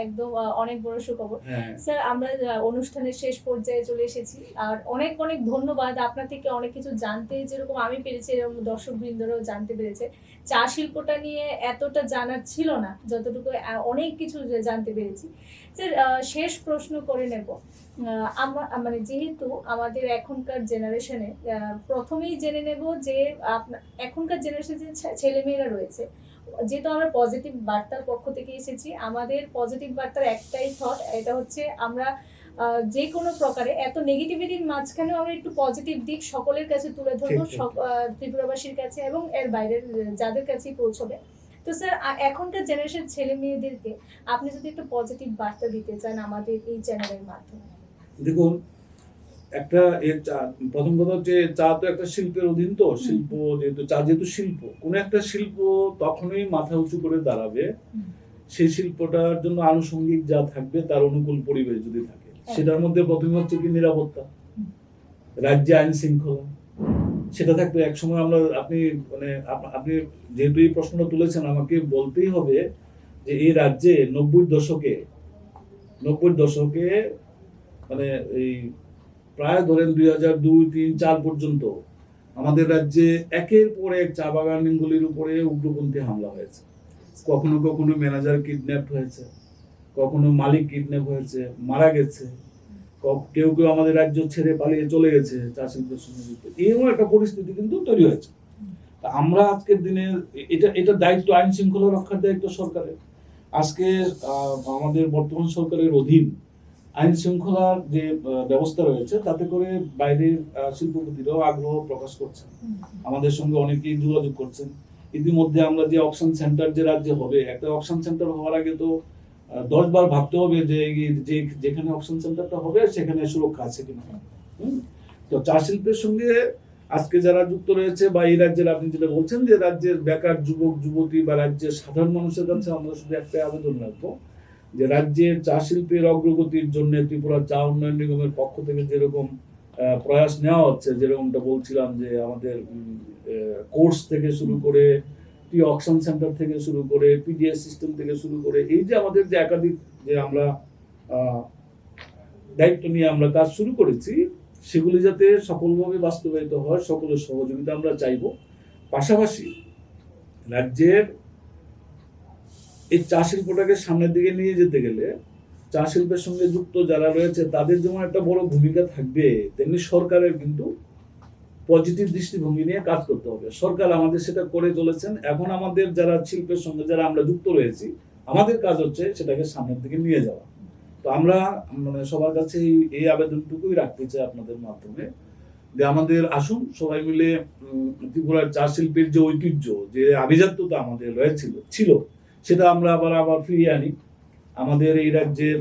একদম অনেক বড় সুখবর। হ্যাঁ। স্যার, আমরা অনুষ্ঠানের শেষ পর্যায়ে চলে এসেছি, আর অনেক অনেক ধন্যবাদ। আপনার থেকে অনেক কিছু জানতে যেরকম আমি পেরেছি, এরকম দর্শকবৃন্দরাও জানতে পেরেছে। চা শিল্পটা নিয়ে এতটা জানার ছিল না, যতটুকু অনেক কিছু জানতে পেরেছি। স্যার, শেষ প্রশ্ন করে নেব। মানে যেহেতু আমাদের এখনকার জেনারেশনে প্রথমেই জেনে নেব যে এখনকার জেনারেশনে যে ছেলেমেয়েরা রয়েছে, যেহেতু আমরা পজিটিভ বার্তার পক্ষ থেকে এসেছি, আমাদের পজিটিভ বার্তার একটাই থট, এটা হচ্ছে আমরা যে কোনো প্রকারে এত নেগেটিভিটির মাঝখানেও আমরা একটু পজিটিভ দিক সকলের কাছে তুলে ধরবো, ত্রিপুরাবাসীর কাছে এবং এর বাইরের যাদের কাছেই পৌঁছবে। তো স্যার, এখনকার জেনারেশন ছেলে মেয়েদেরকে আপনি যদি একটু পজিটিভ বার্তা দিতে চান আমাদের এই চ্যানেলের মাধ্যমে। দেখুন, একটা প্রথম কথা হচ্ছে চা তো একটা শিল্পের অধীন, তো শিল্প যেহেতু শিল্প, কোন একটা শিল্প তখনই মাথা উঁচু করে দাঁড়াবে সেই শিল্পটার জন্য আনুষঙ্গিক যা থাকবে তার অনুকূল পরিবেশ যদি থাকে। সেটার মধ্যে প্রথমে হচ্ছে কি নিরাপত্তা, রাজ্যে আইন শৃঙ্খলা, সেটা থাকবে। এক সময় আপনি যেহেতু এই প্রশ্নটা তুলেছেন, আমাকে বলতেই হবে যে এই রাজ্যে 90 দশকে মানে এই প্রায় ধরেন 2002, 3, 4 পর্যন্ত আমাদের রাজ্যে একের পর এক চা বাগানগুলির উপরে উগ্রপন্থী হামলা হয়েছে। কখনো কখনো ম্যানেজার কিডন্যাপ হয়েছে, কখনো মালিক কিডন্যাপ হয়েছে, মারা গেছে, কেউ কেউ আমাদের রাজ্য ছেড়ে পালিয়ে চলে গেছে চা শিল্পের সঙ্গে যুক্ত। এরকম একটা পরিস্থিতি কিন্তু তৈরি হয়েছে। আমরা আজকের দিনে এটা দায়িত্ব, আইন শৃঙ্খলা রক্ষার দায়িত্ব সরকারের। আজকে আমাদের বর্তমান সরকারের অধীন আইন শৃঙ্খলার যে ব্যবস্থা রয়েছে, তাতে করে বাইরের শিল্পপতিরাও আগ্রহ প্রকাশ করছেন, আমাদের সঙ্গে অনেকেই যোগাযোগ করছেন। ইতিমধ্যে আমরা যে অকশন সেন্টার যে রাজ্যে হবে, একটা অকশন সেন্টার হওয়ার আগে তো 10 বার ভাবতে হবে যে যেখানে অকশন সেন্টারটা হবে সেখানে সুরক্ষা আছে কিনা। তো চা শিল্পের সঙ্গে আজকে যারা যুক্ত রয়েছে বা এই রাজ্যের, আপনি যেটা বলছেন যে রাজ্যের বেকার যুবক যুবতী বা রাজ্যের সাধারণ মানুষের কাছে আমরা শুধু একটা আবেদন রাখবো যে রাজ্যের চা শিল্পের অগ্রগতির জন্য ত্রিপুরা চা উন্নয়ন নিগমের পক্ষ থেকে যেরকম প্রয়াস নেওয়া হচ্ছে, যেরকমটা বলছিলাম যে আমাদের কোর্স থেকে শুরু করে, প্রি অকশন সেন্টার থেকে শুরু করে, পিডিএস সিস্টেম থেকে শুরু করে, এই যে আমাদের যে একাধিক যে আমরা দায়িত্ব নিয়ে আমরা কাজ শুরু করেছি, সেগুলি যাতে সফলভাবে বাস্তবায়িত হয়, সকলের সহযোগিতা আমরা চাইব। পাশাপাশি রাজ্যের এই চা শিল্পটাকে সামনের দিকে নিয়ে যেতে গেলে চা শিল্পের সঙ্গে যুক্ত যারা রয়েছে তাদের যেমন একটা বড় ভূমিকা থাকবে, তেমনি সরকারের কিন্তু পজিটিভ দৃষ্টিভঙ্গি নিয়ে কাজ করতে হবে। সরকার আমাদের সেটা করে চলেছেন। এখন আমাদের যারা শিল্পের সঙ্গে যারা আমরা যুক্ত রয়েছি, আমাদের কাজ হচ্ছে সেটাকে সামনের দিকে নিয়ে যাওয়া। তো আমরা সবার কাছে এই আবেদনটুকুই রাখতে চাই আপনাদের মাধ্যমে, যে আমাদের আসুন সবাই মিলে ত্রিপুরার চা শিল্পের যে ঐতিহ্য, যে আভিজাত্যতা আমাদের ছিল সেটা আমরা আবার ফিরিয়ে আনি। আমাদের এই রাজ্যের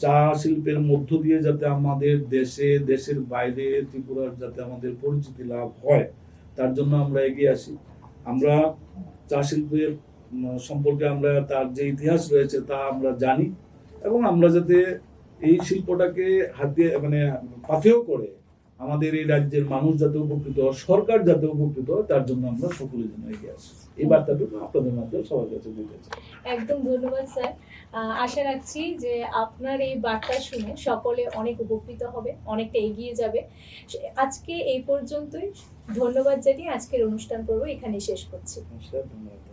চা শিল্পের মধ্য দিয়ে যাতে আমাদের দেশের বাইরে ত্রিপুরার যাতে আমাদের পরিচিতি লাভ হয়, তার জন্য আমরা এগিয়ে আসি। আমরা চা শিল্পের সম্পর্কে আমরা তার যে ইতিহাস রয়েছে তা আমরা জানি, এবং আমরা যাতে এই শিল্পটাকে পাথেয় করে আমাদের এই রাজ্যের মানুষ যাতে উপকৃত, সরকার যাতে উপকৃত, তার জন্য আমরা সকলের জন্য এগিয়ে আসি। এই বার্তাটুকু আপনাদের মাধ্যমে সবার কাছে দিতে চাই। একদম ধন্যবাদ স্যার। আশা রাখছি যে আপনার এই বার্তা শুনে সকলে অনেক উপকৃত হবে, অনেকটা এগিয়ে যাবে। আজকে এই পর্যন্তই। ধন্যবাদ জানিয়ে আজকের অনুষ্ঠান পর্ব এখানে শেষ করছি। নমস্কার, ধন্যবাদ।